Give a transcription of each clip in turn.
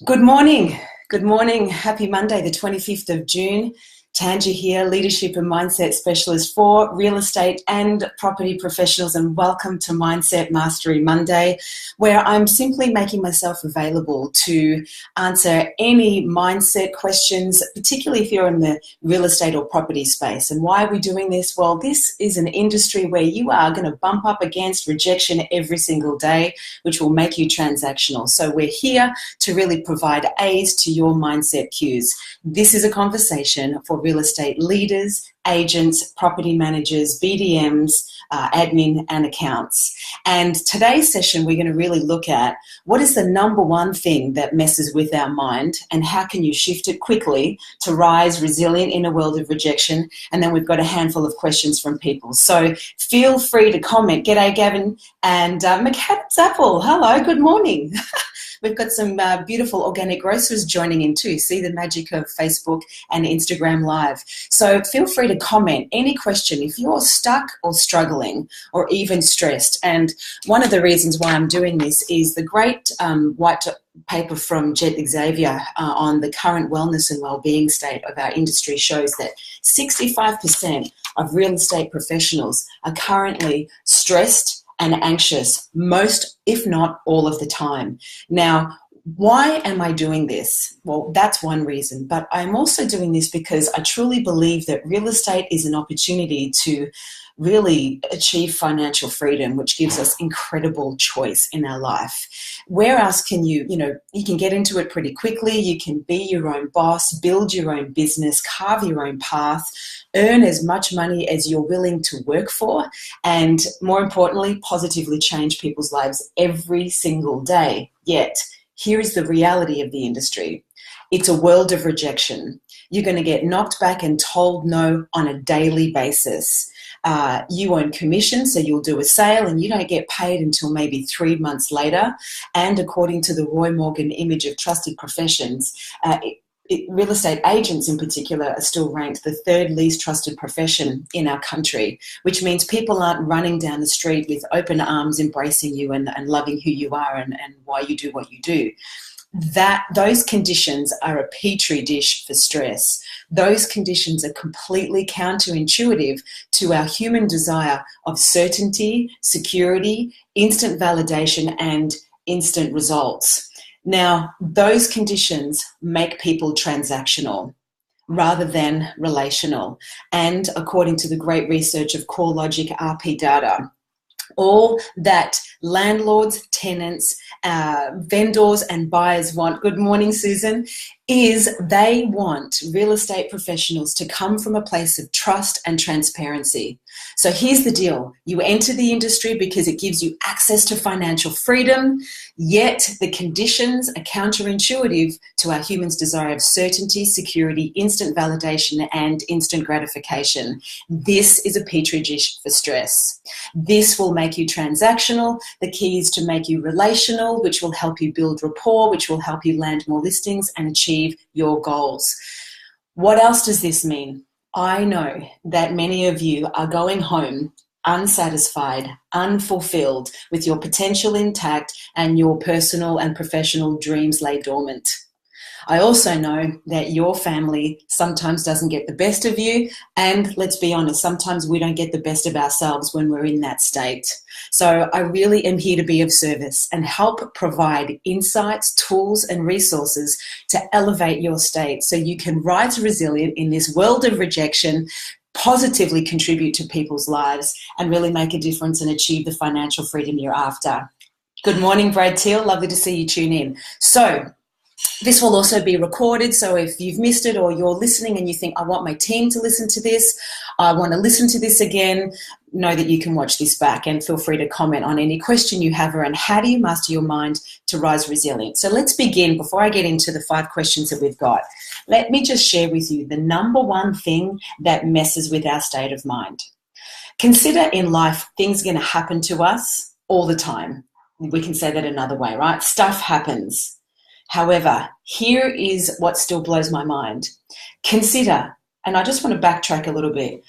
Good morning. Good morning. Happy Monday, the 25th of June. Tanja here, Leadership and Mindset Specialist for real estate and property professionals, and welcome to Mindset Mastery Monday, where I'm simply making myself available to answer any mindset questions, particularly if you're in the real estate or property space. And why are we doing this? Well, this is an industry where you are going to bump up against rejection every single day, which will make you transactional. So we're here to really provide aids to your mindset cues. This is a conversation for real estate leaders, agents, property managers, BDMs, admin and accounts. And today's session, we're going to really look at what is the number one thing that messes with our mind and how can you shift it quickly to rise resilient in a world of rejection. And then we've got a handful of questions from people. So feel free to comment. G'day, Gavin and McAdams Apple. Hello, good morning. We've got some beautiful organic grocers joining in too. See the magic of Facebook and Instagram Live. So feel free to comment any question if you're stuck or struggling or even stressed. And one of the reasons why I'm doing this is the great white paper from Jet Xavier on the current wellness and wellbeing state of our industry shows that 65% of real estate professionals are currently stressed and anxious most, if not all of the time. Now, why am I doing this? Well, that's one reason, but I'm also doing this because I truly believe that real estate is an opportunity to really achieve financial freedom, which gives us incredible choice in our life. Where else can you can get into it pretty quickly. You can be your own boss, build your own business, carve your own path, earn as much money as you're willing to work for, and more importantly, positively change people's lives every single day. Yet, here is the reality of the industry. It's a world of rejection. You're going to get knocked back and told no on a daily basis. You earn commission, so you'll do a sale and you don't get paid until maybe 3 months later. And according to the Roy Morgan image of trusted professions, real estate agents in particular are still ranked the third least trusted profession in our country, which means people aren't running down the street with open arms embracing you and loving who you are and why you do what you do. Those conditions are a petri dish for stress. Those conditions are completely counterintuitive to our human desire of certainty, security, instant validation, and instant results. Now, those conditions make people transactional rather than relational. And according to the great research of CoreLogic RP data, all that landlords, tenants, vendors and buyers want, good morning, Susan, is they want real estate professionals to come from a place of trust and transparency. So here's the deal. You enter the industry because it gives you access to financial freedom, yet the conditions are counterintuitive to our humans' desire of certainty, security, instant validation, and instant gratification. This is a petri dish for stress. This will make you transactional. The key is to make you relational, which will help you build rapport, which will help you land more listings and achieve your goals. What else does this mean? I know that many of you are going home unsatisfied, unfulfilled, with your potential intact and your personal and professional dreams lay dormant. I also know that your family sometimes doesn't get the best of you, and let's be honest, sometimes we don't get the best of ourselves when we're in that state. So I really am here to be of service and help provide insights, tools, and resources to elevate your state so you can rise resilient in this world of rejection, positively contribute to people's lives, and really make a difference and achieve the financial freedom you're after. Good morning, Brad Teal. Lovely to see you tune in. So this will also be recorded, so if you've missed it or you're listening and you think, I want my team to listen to this, I want to listen to this again, know that you can watch this back, and feel free to comment on any question you have around how do you master your mind to rise resilient. So let's begin. Before I get into the 5 questions that we've got, let me just share with you the number one thing that messes with our state of mind. Consider in life things are going to happen to us all the time. We can say that another way, right? Stuff happens. However, here is what still blows my mind. Consider, and I just want to backtrack a little bit,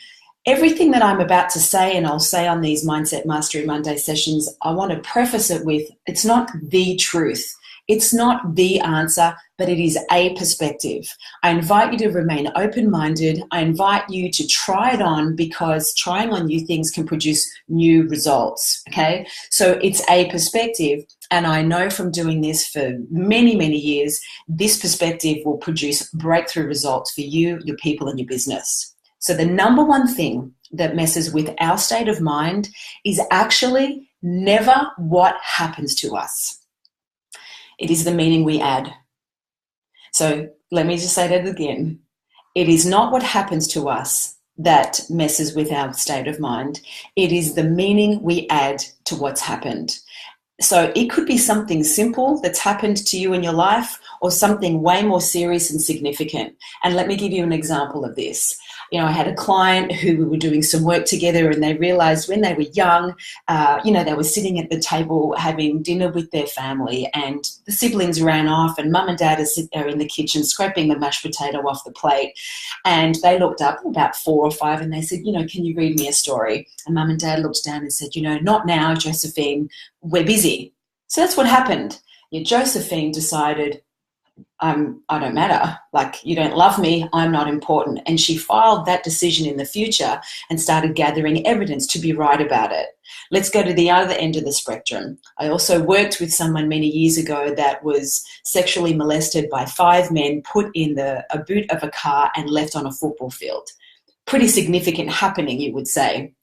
everything that I'm about to say, and I'll say on these Mindset Mastery Monday sessions, I want to preface it with, it's not the truth. It's not the answer, but it is a perspective. I invite you to remain open-minded. I invite you to try it on, because trying on new things can produce new results, okay? So it's a perspective, and I know from doing this for many, many years, this perspective will produce breakthrough results for you, your people, and your business. So the number one thing that messes with our state of mind is actually never what happens to us. It is the meaning we add. So let me just say that again. It is not what happens to us that messes with our state of mind. It is the meaning we add to what's happened. So it could be something simple that's happened to you in your life, or something way more serious and significant. And let me give you an example of this. You know, I had a client who we were doing some work together, and they realized when they were young, they were sitting at the table having dinner with their family, and the siblings ran off, and mum and dad are in the kitchen scraping the mashed potato off the plate. And they looked up, about 4 or 5, and they said, can you read me a story? And mum and dad looked down and said, not now, Josephine, we're busy. So that's what happened. Josephine decided, I don't matter. Like, you don't love me, I'm not important. And she filed that decision in the future and started gathering evidence to be right about it. Let's go to the other end of the spectrum. I also worked with someone many years ago that was sexually molested by 5 men, put in a boot of a car and left on a football field. Pretty significant happening, you would say.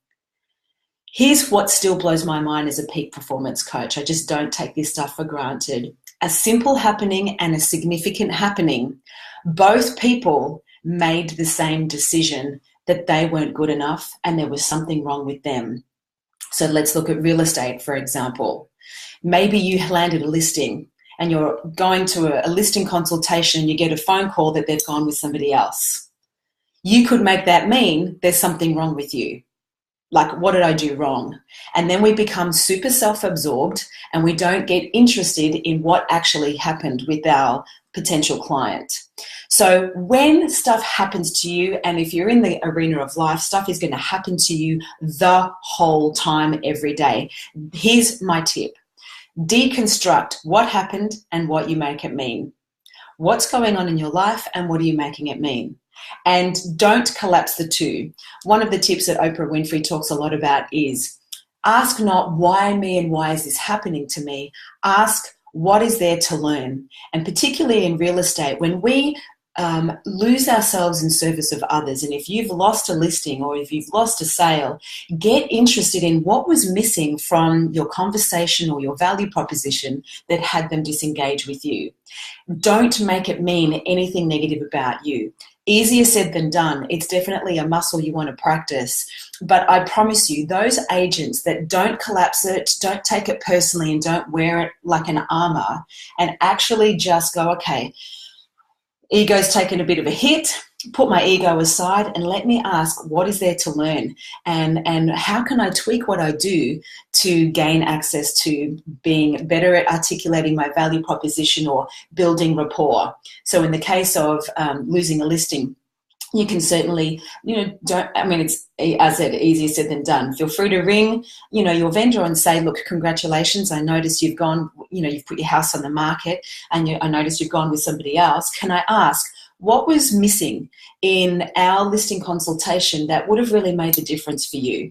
Here's what still blows my mind as a peak performance coach. I just don't take this stuff for granted. A simple happening and a significant happening, both people made the same decision that they weren't good enough and there was something wrong with them. So let's look at real estate, for example. Maybe you landed a listing and you're going to a listing consultation, you get a phone call that they've gone with somebody else. You could make that mean there's something wrong with you. Like, what did I do wrong? And then we become super self-absorbed and we don't get interested in what actually happened with our potential client. So when stuff happens to you, and if you're in the arena of life, stuff is going to happen to you the whole time, every day. Here's my tip. Deconstruct what happened and what you make it mean. What's going on in your life and what are you making it mean? And don't collapse the two. One of the tips that Oprah Winfrey talks a lot about is ask not why me and why is this happening to me. Ask what is there to learn. And particularly in real estate, when we lose ourselves in service of others, and if you've lost a listing or if you've lost a sale, get interested in what was missing from your conversation or your value proposition that had them disengage with you. Don't make it mean anything negative about you. Easier said than done. It's definitely a muscle you want to practice. But I promise you, those agents that don't collapse it, don't take it personally and don't wear it like an armor and actually just go, okay, ego's taken a bit of a hit, put my ego aside and let me ask what is there to learn and how can I tweak what I do to gain access to being better at articulating my value proposition or building rapport. So in the case of losing a listing, you can certainly, it's, as I said, easier said than done. Feel free to ring, your vendor and say, look, congratulations. I noticed you've gone, you've put your house on the market and I noticed you've gone with somebody else. Can I ask, what was missing in our listing consultation that would have really made the difference for you?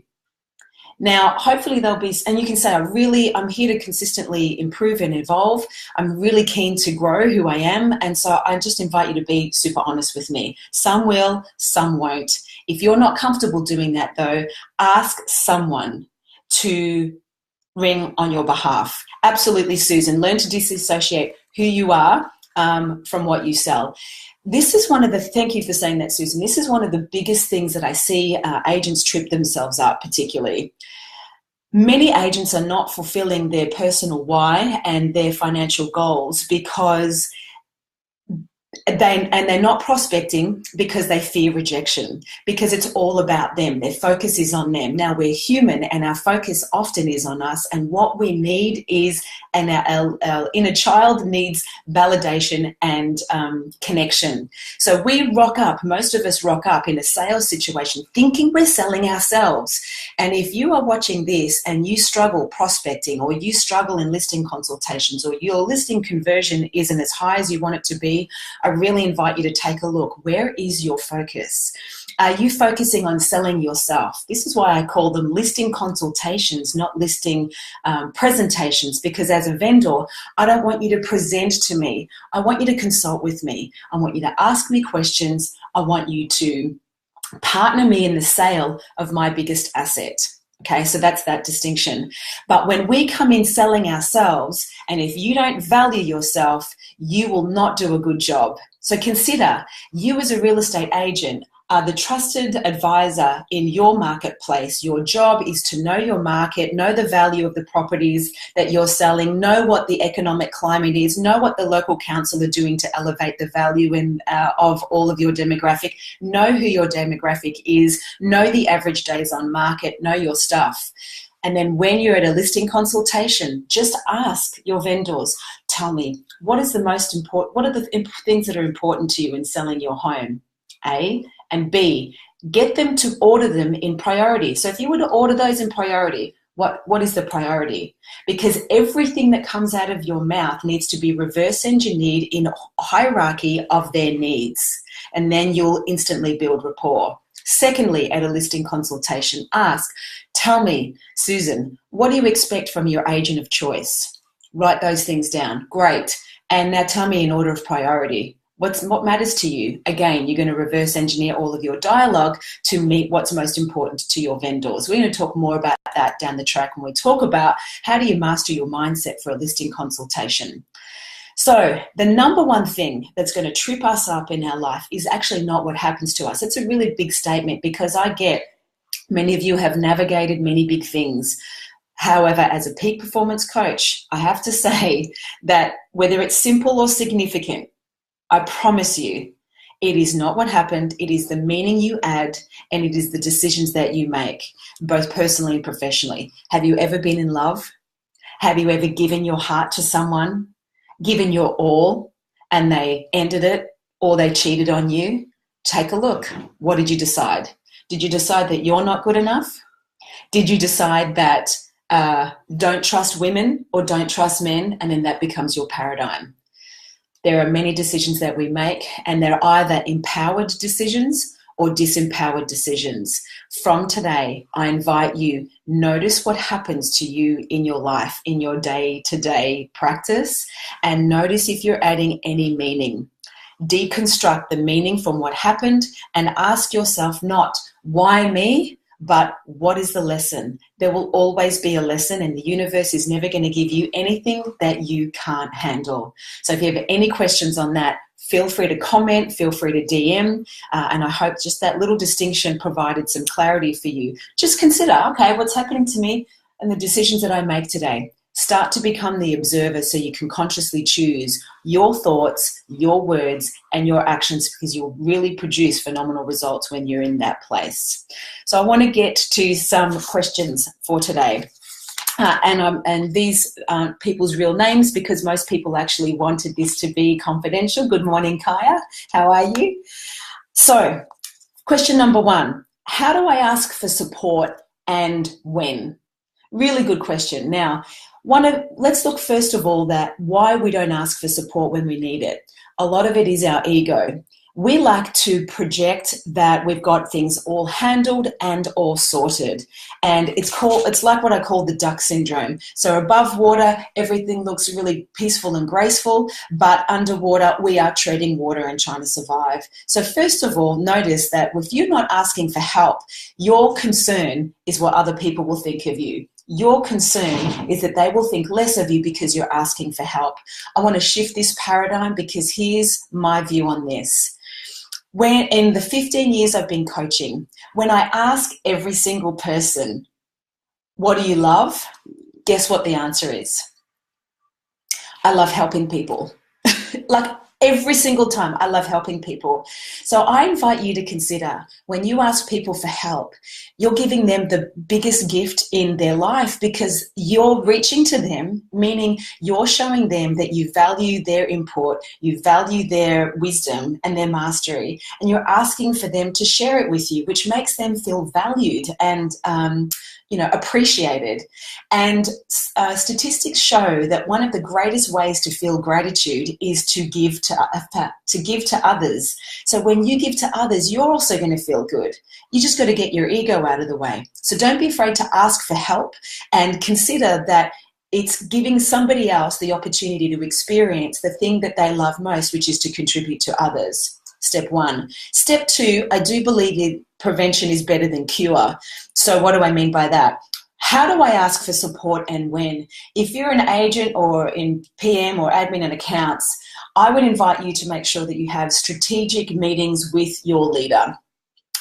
Now, hopefully there'll be, and you can say, I'm here to consistently improve and evolve. I'm really keen to grow who I am. And so I just invite you to be super honest with me. Some will, some won't. If you're not comfortable doing that though, ask someone to ring on your behalf. Absolutely, Susan. Learn to disassociate who you are from what you sell. This is thank you for saying that, Susan. This is one of the biggest things that I see agents trip themselves up, particularly. Many agents are not fulfilling their personal why and their financial goals because They're not prospecting because they fear rejection, because it's all about them. Their focus is on them. Now, we're human and our focus often is on us, and what we need is, and our inner child needs validation and connection. So we rock up, most of us rock up in a sales situation thinking we're selling ourselves. And if you are watching this and you struggle prospecting, or you struggle in listing consultations, or your listing conversion isn't as high as you want it to be, I really invite you to take a look. Where is your focus? Are you focusing on selling yourself? This is why I call them listing consultations, not listing presentations, because as a vendor, I don't want you to present to me. I want you to consult with me. I want you to ask me questions. I want you to partner me in the sale of my biggest asset. Okay, so that's that distinction. But when we come in selling ourselves, and if you don't value yourself, you will not do a good job. So consider, you as a real estate agent are the trusted advisor in your marketplace. Your job is to know your market, know the value of the properties that you're selling, know what the economic climate is, know what the local council are doing to elevate the value of all of your demographic, know who your demographic is, know the average days on market, know your stuff. And then when you're at a listing consultation, just ask your vendors, tell me, what are the things that are important to you in selling your home? A, and B, get them to order them in priority. So if you were to order those in priority, what is the priority? Because everything that comes out of your mouth needs to be reverse engineered in a hierarchy of their needs, and then you'll instantly build rapport. Secondly, at a listing consultation, ask, tell me, Susan, what do you expect from your agent of choice? Write those things down. Great. And now tell me in order of priority. What matters to you? Again, you're going to reverse engineer all of your dialogue to meet what's most important to your vendors. We're going to talk more about that down the track when we talk about how do you master your mindset for a listing consultation. So the number one thing that's going to trip us up in our life is actually not what happens to us. It's a really big statement, because I get many of you have navigated many big things. However, as a peak performance coach, I have to say that whether it's simple or significant, I promise you, it is not what happened. It is the meaning you add, and it is the decisions that you make, both personally and professionally. Have you ever been in love? Have you ever given your heart to someone, given your all, and they ended it, or they cheated on you? Take a look. What did you decide? Did you decide that you're not good enough? Did you decide that don't trust women or don't trust men, and then that becomes your paradigm? There are many decisions that we make, and they're either empowered decisions or disempowered decisions. From today, I invite you, notice what happens to you in your life, in your day-to-day practice, and notice if you're adding any meaning. Deconstruct the meaning from what happened and ask yourself not, why me? But what is the lesson? There will always be a lesson, and the universe is never going to give you anything that you can't handle. So if you have any questions on that, feel free to comment, feel free to DM, and I hope just that little distinction provided some clarity for you. Just consider, okay, what's happening to me and the decisions that I make today. Start to become the observer so you can consciously choose your thoughts, your words, and your actions, because you'll really produce phenomenal results when you're in that place. So I want to get to some questions for today. And these aren't people's real names, because most people actually wanted this to be confidential. Good morning, Kaya. How are you? So question number one, how do I ask for support and when? Really good question. Now, let's look first of all that why we don't ask for support when we need it. A lot of it is our ego. We like to project that we've got things all handled and all sorted. And it's like what I call the duck syndrome. So above water, everything looks really peaceful and graceful, but underwater, we are treading water and trying to survive. So first of all, notice that if you're not asking for help, your concern is what other people will think of you. Your concern is that they will think less of you because you're asking for help. I want to shift this paradigm, because here's my view on this. When in the 15 years I've been coaching, when I ask every single person, what do you love? Guess what the answer is? I love helping people. Like, Every single time. I love helping people. So I invite you to consider, when you ask people for help, you're giving them the biggest gift in their life, because you're reaching to them, meaning you're showing them that you value their input, you value their wisdom and their mastery, and you're asking for them to share it with you, which makes them feel valued and appreciated. And statistics show that one of the greatest ways to feel gratitude is to give to others. So when you give to others, you're also going to feel good. You just got to get your ego out of the way. So don't be afraid to ask for help, and consider that it's giving somebody else the opportunity to experience the thing that they love most, which is to contribute to others. Step one. Step two, I do believe that prevention is better than cure. So what do I mean by that? How do I ask for support and when? If you're an agent or in PM or admin and accounts, I would invite you to make sure that you have strategic meetings with your leader.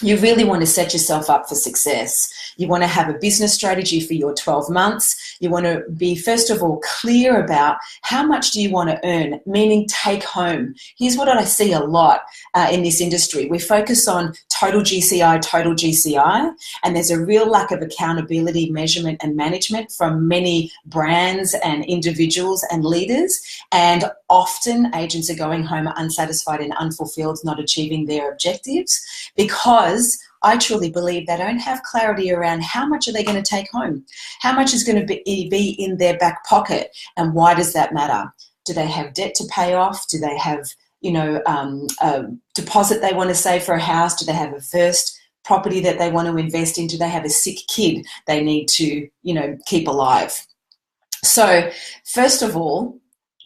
You really want to set yourself up for success. You want to have a business strategy for your 12 months. You want to be, first of all, clear about how much do you want to earn, meaning take home. Here's what I see a lot in this industry. We focus on total GCI, and there's a real lack of accountability, measurement and management from many brands and individuals and leaders. And often agents are going home unsatisfied and unfulfilled, not achieving their objectives, because I truly believe they don't have clarity around how much are they going to take home, how much is going to be in their back pocket, and why does that matter? Do they have debt to pay off? Do they have a deposit they want to save for a house? Do they have a first property that they want to invest in? Do they have a sick kid they need to keep alive? So first of all,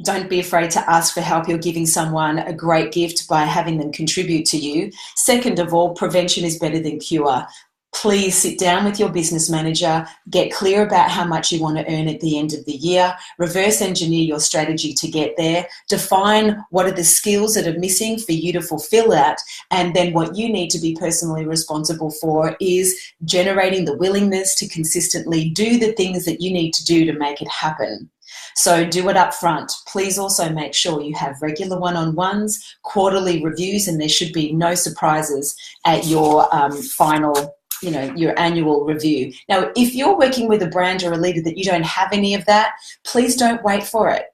don't be afraid to ask for help. You're giving someone a great gift by having them contribute to you. Second of all, prevention is better than cure. Please sit down with your business manager, get clear about how much you want to earn at the end of the year, reverse engineer your strategy to get there, define what are the skills that are missing for you to fulfill that, and then what you need to be personally responsible for is generating the willingness to consistently do the things that you need to do to make it happen. So do it up front. Please also make sure you have regular one-on-ones, quarterly reviews, and there should be no surprises at your final, your annual review. Now, if you're working with a brand or a leader that you don't have any of that, please don't wait for it.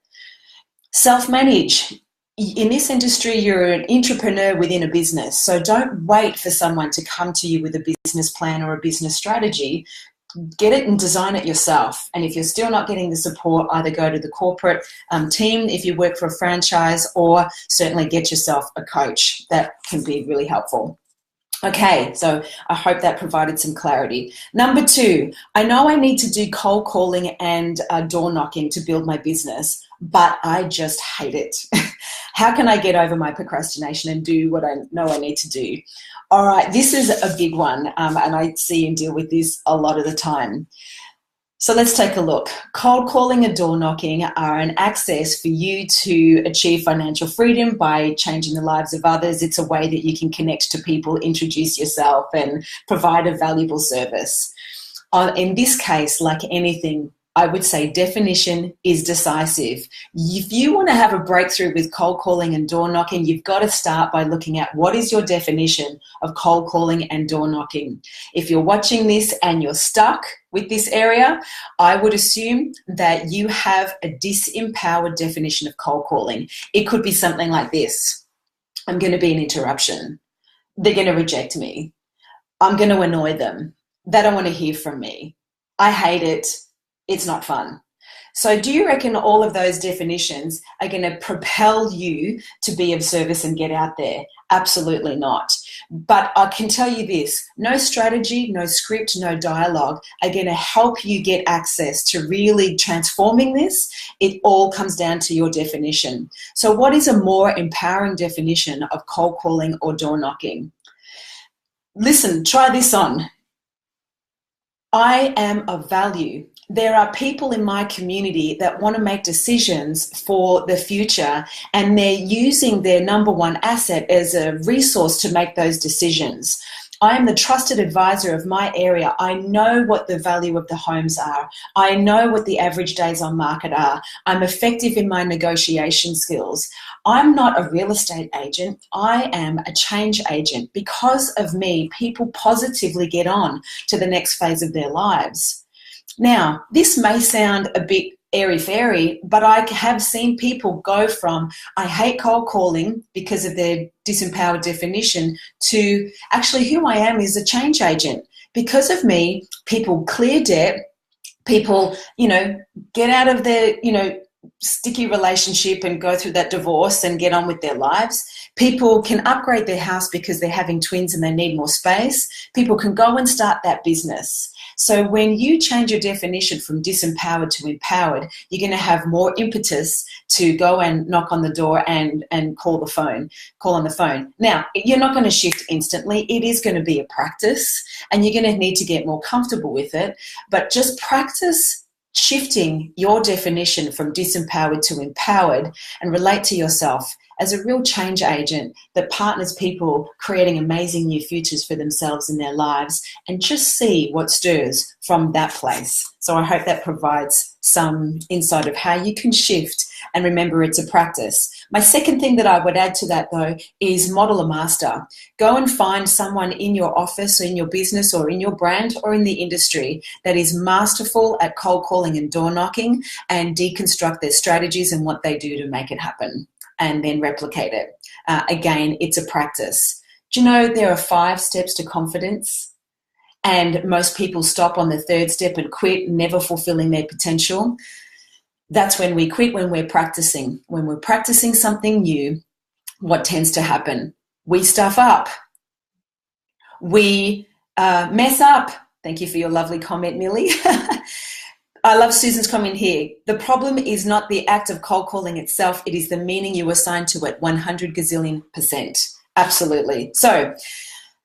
Self-manage. In this industry, you're an entrepreneur within a business, so don't wait for someone to come to you with a business plan or a business strategy. Get it and design it yourself. And if you're still not getting the support, either go to the corporate team if you work for a franchise, or certainly get yourself a coach. That can be really helpful. Okay, so I hope that provided some clarity. Number two, I know I need to do cold calling and door knocking to build my business, but I just hate it. How can I get over my procrastination and do what I know I need to do? All right, this is a big one, and I see and deal with this a lot of the time. So let's take a look. Cold calling and door knocking are an access for you to achieve financial freedom by changing the lives of others. It's a way that you can connect to people, introduce yourself, and provide a valuable service. In this case, like anything, I would say definition is decisive. If you want to have a breakthrough with cold calling and door knocking, you've got to start by looking at what is your definition of cold calling and door knocking. If you're watching this and you're stuck with this area, I would assume that you have a disempowered definition of cold calling. It could be something like this. I'm going to be an interruption. They're going to reject me. I'm going to annoy them. They don't want to hear from me. I hate it. It's not fun. So do you reckon all of those definitions are going to propel you to be of service and get out there? Absolutely not. But I can tell you this, no strategy, no script, no dialogue are going to help you get access to really transforming this. It all comes down to your definition. So what is a more empowering definition of cold calling or door knocking? Listen, try this on. I am of value. There are people in my community that want to make decisions for the future, and they're using their number one asset as a resource to make those decisions. I am the trusted advisor of my area. I know what the value of the homes are. I know what the average days on market are. I'm effective in my negotiation skills. I'm not a real estate agent. I am a change agent. Because of me, people positively get on to the next phase of their lives. Now, this may sound a bit airy-fairy, but I have seen people go from, I hate cold calling because of their disempowered definition, to actually who I am is a change agent. Because of me, people clear debt, people, get out of their, sticky relationship and go through that divorce and get on with their lives. People can upgrade their house because they're having twins and they need more space. People can go and start that business. So when you change your definition from disempowered to empowered, you're going to have more impetus to go and knock on the door and call on the phone. Now, you're not going to shift instantly. It is going to be a practice, and you're going to need to get more comfortable with it. But just practice shifting your definition from disempowered to empowered, and relate to yourself as a real change agent that partners people creating amazing new futures for themselves and their lives, and just see what stirs from that place. So I hope that provides some insight of how you can shift, and remember, it's a practice. My second thing that I would add to that, though, is model a master. Go and find someone in your office or in your business or in your brand or in the industry that is masterful at cold calling and door knocking, and deconstruct their strategies and what they do to make it happen, and then replicate it. Again, it's a practice. Do you know there are 5 steps to confidence? And most people stop on the 3rd step and quit, never fulfilling their potential. That's when we quit, when we're practicing. When we're practicing something new, what tends to happen? We stuff up. We mess up. Thank you for your lovely comment, Millie. I love Susan's comment here. The problem is not the act of cold calling itself. It is the meaning you assign to it, 100 gazillion%. Absolutely. So,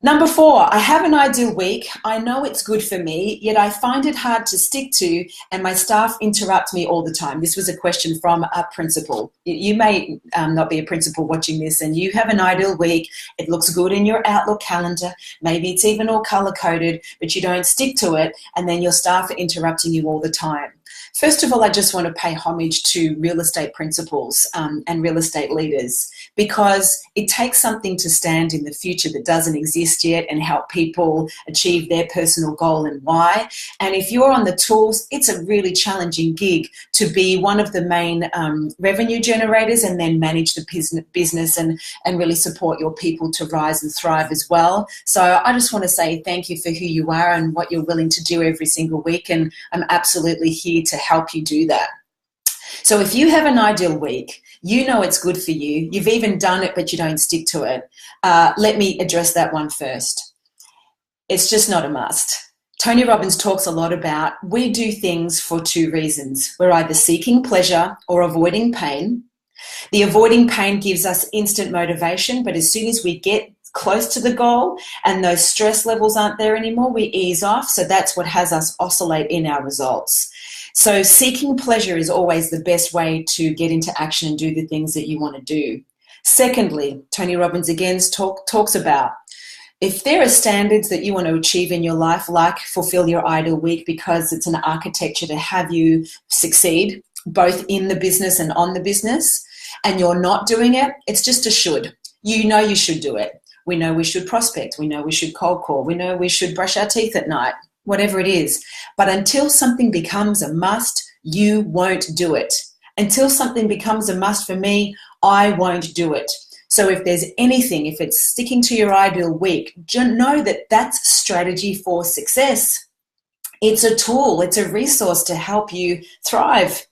number 4, I have an ideal week. I know it's good for me, yet I find it hard to stick to, and my staff interrupt me all the time. This was a question from a principal. You may not be a principal watching this, and you have an ideal week. It looks good in your Outlook calendar. Maybe it's even all color-coded, but you don't stick to it, and then your staff are interrupting you all the time. First of all, I just want to pay homage to real estate principals and real estate leaders, because it takes something to stand in the future that doesn't exist yet and help people achieve their personal goal and why. And if you're on the tools, it's a really challenging gig to be one of the main revenue generators and then manage the business and really support your people to rise and thrive as well. So I just want to say thank you for who you are and what you're willing to do every single week, and I'm absolutely here to help you do that. So if you have an ideal week, you know it's good for you, you've even done it but you don't stick to it, let me address that one first. It's just not a must. Tony Robbins talks a lot about we do things for 2 reasons. We're either seeking pleasure or avoiding pain. The avoiding pain gives us instant motivation, but as soon as we get close to the goal and those stress levels aren't there anymore, we ease off. So that's what has us oscillate in our results. So seeking pleasure is always the best way to get into action and do the things that you want to do. Secondly, Tony Robbins again talks about if there are standards that you want to achieve in your life, like fulfill your ideal week because it's an architecture to have you succeed both in the business and on the business, and you're not doing it, it's just a should. You know you should do it. We know we should prospect. We know we should cold call. We know we should brush our teeth at night. Whatever it is. But until something becomes a must, you won't do it. Until something becomes a must for me, I won't do it. So if there's anything, if it's sticking to your ideal week, know that that's strategy for success. It's a tool, it's a resource to help you thrive.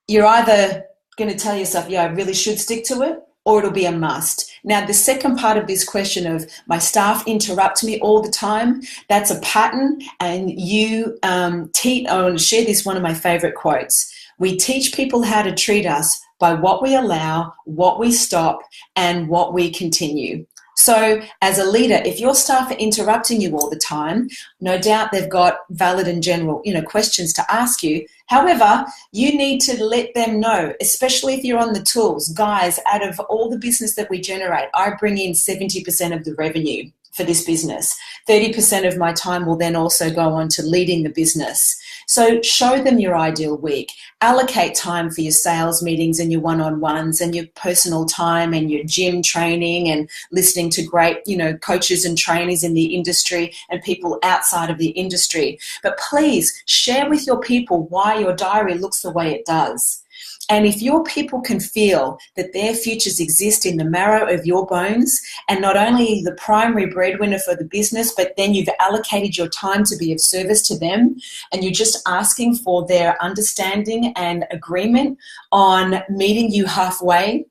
You're either going to tell yourself, yeah, I really should stick to it, or it'll be a must. Now, the second part of this question of my staff interrupt me all the time, that's a pattern, and you I want to share this, one of my favorite quotes. We teach people how to treat us by what we allow, what we stop, and what we continue. So as a leader, if your staff are interrupting you all the time, no doubt they've got valid and general, questions to ask you. However, you need to let them know, especially if you're on the tools. Guys, out of all the business that we generate, I bring in 70% of the revenue for this business. 30% of my time will then also go on to leading the business. So show them your ideal week. Allocate time for your sales meetings and your one-on-ones and your personal time and your gym training and listening to great, coaches and trainers in the industry and people outside of the industry. But please share with your people why your diary looks the way it does. And if your people can feel that their futures exist in the marrow of your bones, and not only the primary breadwinner for the business, but then you've allocated your time to be of service to them, and you're just asking for their understanding and agreement on meeting you halfway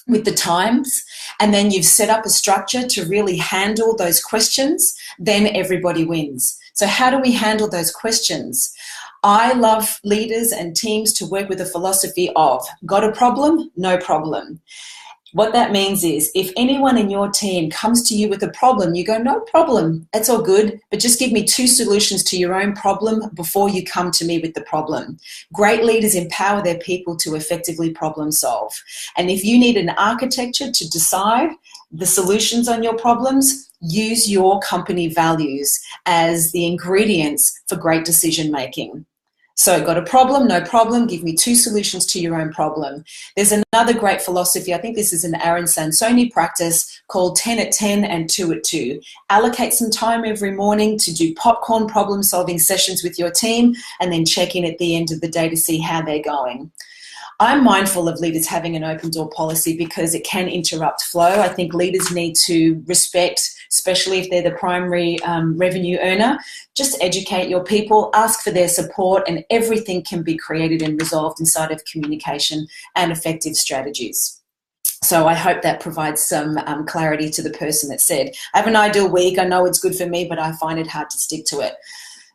with the times, and then you've set up a structure to really handle those questions, then everybody wins. So how do we handle those questions? I love leaders and teams to work with a philosophy of, got a problem? No problem. What that means is if anyone in your team comes to you with a problem, you go, no problem, it's all good, but just give me 2 solutions to your own problem before you come to me with the problem. Great leaders empower their people to effectively problem solve. And if you need an architecture to decide the solutions on your problems, use your company values as the ingredients for great decision making. So got a problem? No problem. Give me 2 solutions to your own problem. There's another great philosophy. I think this is an Aaron Sansoni practice called 10 at 10 and 2 at 2. Allocate some time every morning to do popcorn problem solving sessions with your team and then check in at the end of the day to see how they're going. I'm mindful of leaders having an open door policy because it can interrupt flow. I think leaders need to respect, especially if they're the primary revenue earner, just educate your people, ask for their support, and everything can be created and resolved inside of communication and effective strategies. So I hope that provides some clarity to the person that said, I have an ideal week, I know it's good for me, but I find it hard to stick to it.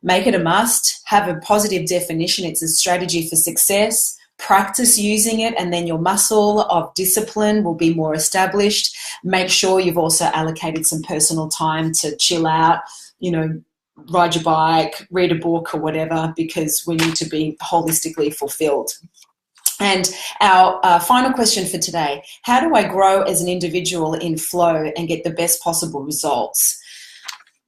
Make it a must, have a positive definition, it's a strategy for success. Practice using it, and then your muscle of discipline will be more established. Make sure you've also allocated some personal time to chill out, ride your bike, read a book or whatever, because we need to be holistically fulfilled. And our final question for today, how do I grow as an individual in flow and get the best possible results?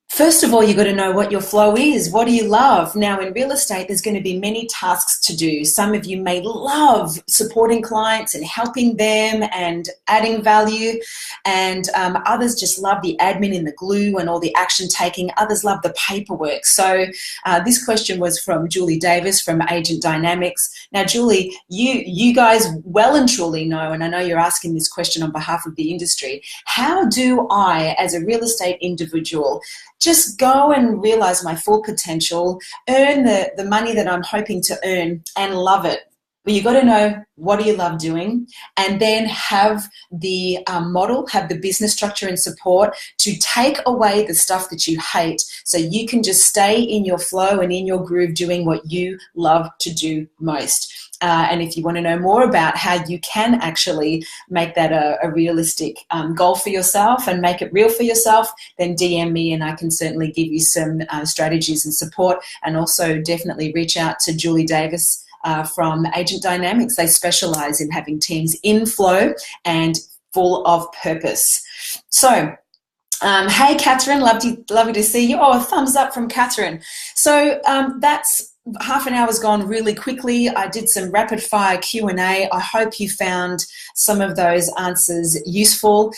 First of all, you've got to know what your flow is. What do you love? Now, in real estate, there's going to be many tasks to do. Some of you may love supporting clients and helping them and adding value, and others just love the admin and the glue and all the action taking. Others love the paperwork. So this question was from Julie Davis from Agent Dynamics. Now, Julie, you guys well and truly know, and I know you're asking this question on behalf of the industry, how do I, as a real estate individual, just go and realize my full potential, earn the money that I'm hoping to earn and love it? Well, you've got to know what do you love doing, and then have the model, have the business structure and support to take away the stuff that you hate so you can just stay in your flow and in your groove doing what you love to do most. And if you want to know more about how you can actually make that a realistic goal for yourself and make it real for yourself, then DM me and I can certainly give you some strategies and support. And also definitely reach out to Julie Davis from Agent Dynamics. They specialize in having teams in flow and full of purpose. So, hey, Catherine, lovely to see you. Oh, a thumbs up from Catherine. So that's half an hour's gone really quickly. I did some rapid fire Q&A. I hope you found some of those answers useful.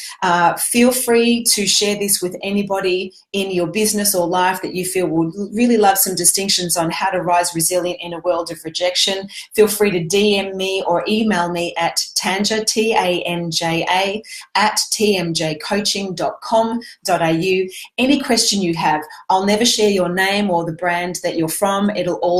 Feel free to share this with anybody in your business or life that you feel would really love some distinctions on how to rise resilient in a world of rejection. Feel free to DM me or email me at Tanja, Tanja, at tmjcoaching.com.au. Any question you have, I'll never share your name or the brand that you're from. It'll all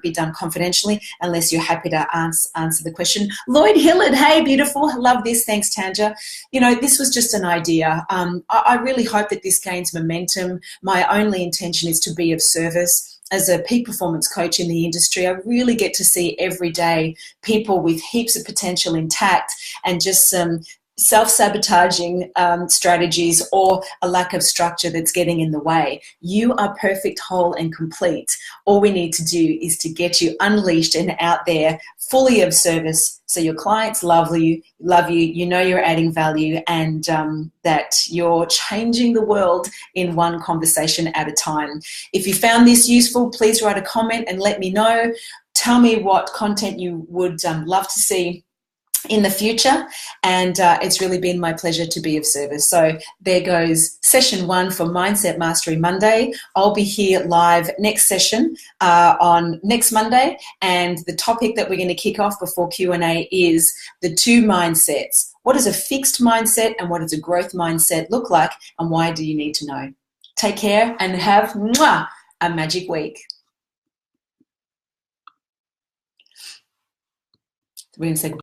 be done confidentially unless you're happy to answer the question. Lloyd Hillard, hey, beautiful. Love this. Thanks, Tanja. This was just an idea. I really hope that this gains momentum. My only intention is to be of service. As a peak performance coach in the industry, I really get to see every day people with heaps of potential intact and just some self-sabotaging strategies or a lack of structure that's getting in the way. You are perfect, whole and complete. All we need to do is to get you unleashed and out there fully of service so your clients love you, you know you're adding value, and that you're changing the world in one conversation at a time. If you found this useful, please write a comment and let me know. Tell me what content you would love to see in the future, and it's really been my pleasure to be of service. So there goes session 1 for Mindset Mastery Monday. I'll be here live next session on next Monday, and the topic that we're going to kick off before Q&A is the 2 mindsets. What does a fixed mindset and what does a growth mindset look like, and why do you need to know? Take care and have a magic week. We're going to say